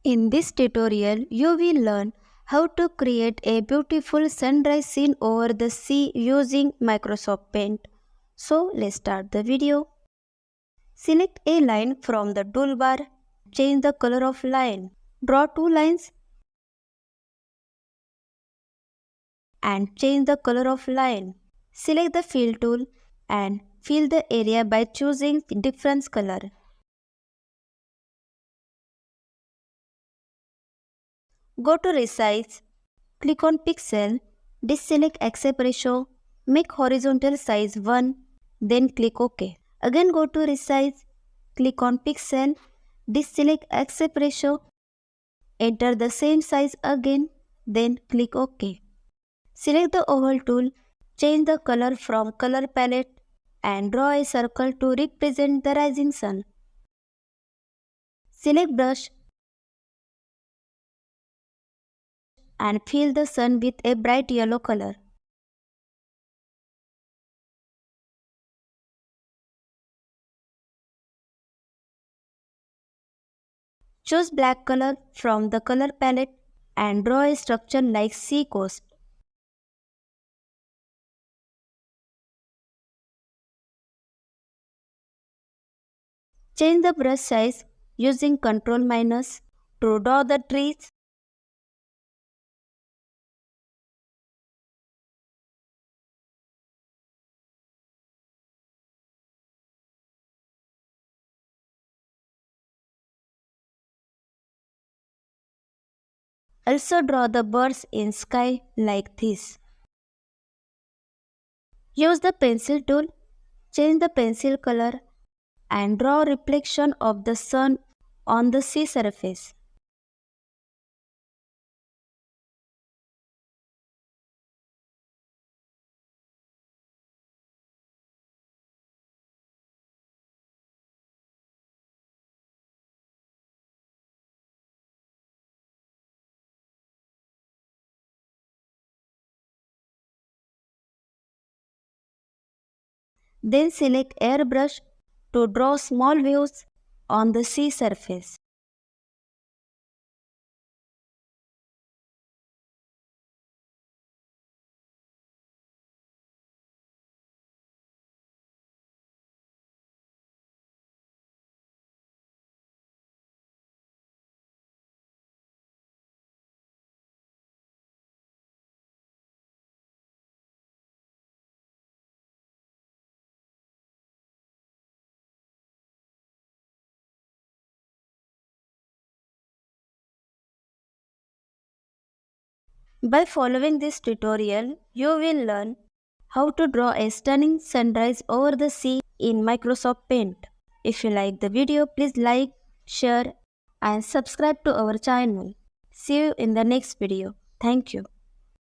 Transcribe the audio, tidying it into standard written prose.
In this tutorial, you will learn how to create a beautiful sunrise scene over the sea using Microsoft Paint. So let's start the video. Select a line from the toolbar. Change the color of line. Draw two lines and change the color of line. Select the fill tool and fill the area by choosing different color. Go to resize. Click on pixel, deselect accept ratio, make horizontal size 1, then click OK. Again go to resize, click on pixel, deselect accept ratio, enter the same size again, then click OK. Select the oval tool, change the color from color palette and draw a circle to represent the rising sun. Select brush and fill the sun with a bright yellow color. Choose black color from the color palette and draw a structure like sea coast. Change the brush size using Ctrl- to draw the trees. Also draw the birds in sky like this. Use the pencil tool, change the pencil color and draw reflection of the sun on the sea surface. Then select airbrush to draw small waves on the sea surface. By following this tutorial, you will learn how to draw a stunning sunrise over the sea in Microsoft Paint. If you like the video, please like, share and subscribe to our channel. See you in the next video. Thank you.